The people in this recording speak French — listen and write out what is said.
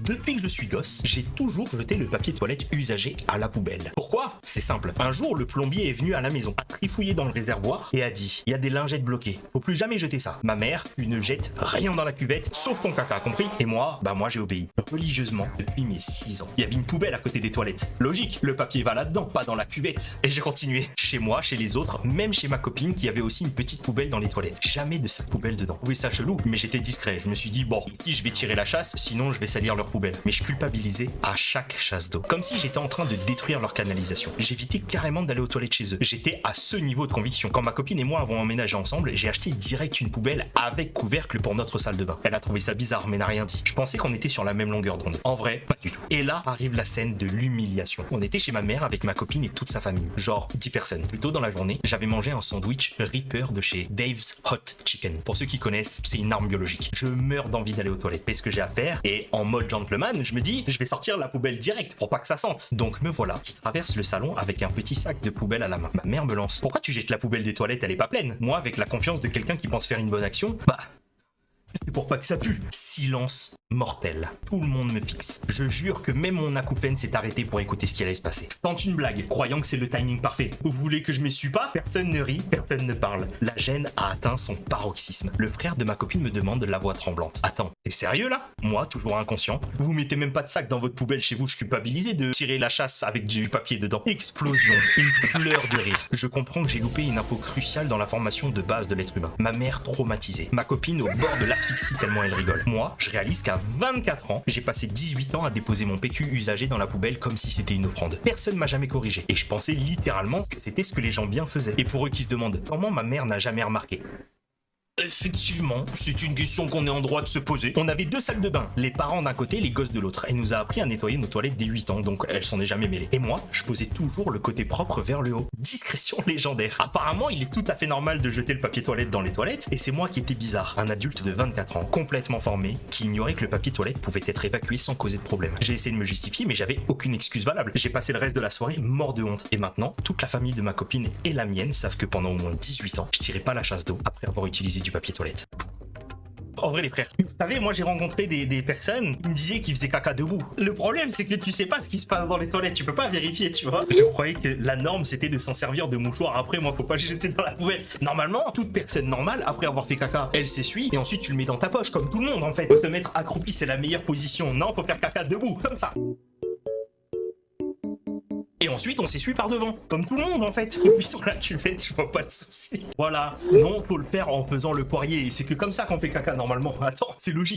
Depuis que je suis gosse, j'ai toujours jeté le papier toilette usagé à la poubelle. Pourquoi? C'est simple. Un jour, le plombier est venu à la maison, a trifouillé dans le réservoir et a dit « Il y a des lingettes bloquées, faut plus jamais jeter ça. Ma mère, tu ne jettes rien dans la cuvette, sauf ton caca, compris ?» Et moi, moi j'ai obéi. Religieusement, depuis mes 6 ans. Il y avait une poubelle à côté des toilettes. Logique, le papier va là-dedans, pas dans la cuvette. Et j'ai continué. Chez moi, chez les autres, même chez ma copine qui avait aussi une petite poubelle dans les toilettes. Jamais de sac poubelle dedans. Oui, ça chelou, mais j'étais discret. Je me suis dit, bon, ici je vais tirer la chasse, sinon je vais salir leur poubelle. Mais je culpabilisais à chaque chasse d'eau. Comme si j'étais en train de détruire leur canalisation. J'évitais carrément d'aller aux toilettes chez eux. J'étais à ce niveau de conviction. Quand ma copine et moi avons emménagé ensemble, j'ai acheté direct une poubelle avec couvercle pour notre salle de bain. Elle a trouvé ça bizarre, mais n'a rien dit. Je pensais qu'on était sur la même longueur d'onde. En vrai, pas du tout. Et là arrive la scène de l'humiliation. On était chez ma mère avec ma copine et toute sa famille. Genre 10 personnes. Plus tôt dans la journée, j'avais mangé un sandwich Reaper de chez Dave's Hot Chicken. Pour ceux qui connaissent, c'est une arme biologique. Je meurs d'envie d'aller aux toilettes. Fais ce que j'ai à faire et en mode gentleman, je me dis, je vais sortir la poubelle direct pour pas que ça sente. Donc me voilà qui traverse le salon avec un petit sac de poubelle à la main. Ma mère me lance. Pourquoi tu jettes la poubelle des toilettes? Elle est pas pleine. Moi, avec la confiance de quelqu'un qui pense faire une bonne action, c'est pour pas que ça pue. Silence mortel. Tout le monde me fixe. Je jure que même mon acouphène s'est arrêté pour écouter ce qui allait se passer. Je tente une blague, croyant que c'est le timing parfait. Vous voulez que je m'essuie pas? Personne ne rit, personne ne parle. La gêne a atteint son paroxysme. Le frère de ma copine me demande de la voix tremblante. Attends, t'es sérieux là? Moi, toujours inconscient. Vous mettez même pas de sac dans votre poubelle chez vous, je suis culpabilisé de tirer la chasse avec du papier dedans. Explosion. Une pleure de rire. Je comprends que j'ai loupé une info cruciale dans la formation de base de l'être humain. Ma mère traumatisée. Ma copine au bord de l'asphyxie tellement elle rigole. Moi, je réalise qu'à 24 ans, j'ai passé 18 ans à déposer mon PQ usagé dans la poubelle comme si c'était une offrande. Personne m'a jamais corrigé. Et je pensais littéralement que c'était ce que les gens bien faisaient. Et pour eux qui se demandent comment ma mère n'a jamais remarqué. Effectivement, c'est une question qu'on est en droit de se poser. On avait 2 salles de bain, les parents d'un côté, les gosses de l'autre. Elle nous a appris à nettoyer nos toilettes dès 8 ans, donc elle s'en est jamais mêlée. Et moi, je posais toujours le côté propre vers le haut. Discrétion légendaire. Apparemment, il est tout à fait normal de jeter le papier toilette dans les toilettes, et c'est moi qui étais bizarre. Un adulte de 24 ans, complètement formé, qui ignorait que le papier toilette pouvait être évacué sans causer de problème. J'ai essayé de me justifier, mais j'avais aucune excuse valable. J'ai passé le reste de la soirée mort de honte. Et maintenant, toute la famille de ma copine et la mienne savent que pendant au moins 18 ans, je tirais pas la chasse d'eau après avoir utilisé du papier toilette. En vrai les frères, vous savez, moi j'ai rencontré des personnes qui me disaient qu'ils faisaient caca debout. Le problème c'est que tu sais pas ce qui se passe dans les toilettes, tu peux pas vérifier, tu vois. Je croyais que la norme c'était de s'en servir de mouchoir après, moi faut pas jeter dans la poubelle. Normalement, toute personne normale, après avoir fait caca, elle s'essuie et ensuite tu le mets dans ta poche, comme tout le monde en fait. Faut se mettre accroupi, c'est la meilleure position. Non, faut faire caca debout, comme ça. Et ensuite, on s'essuie par devant, comme tout le monde en fait. Et puis sur la cuvette, je vois pas de soucis. Voilà, non, faut le faire en faisant le poirier. Et c'est que comme ça qu'on fait caca normalement. Attends, c'est logique.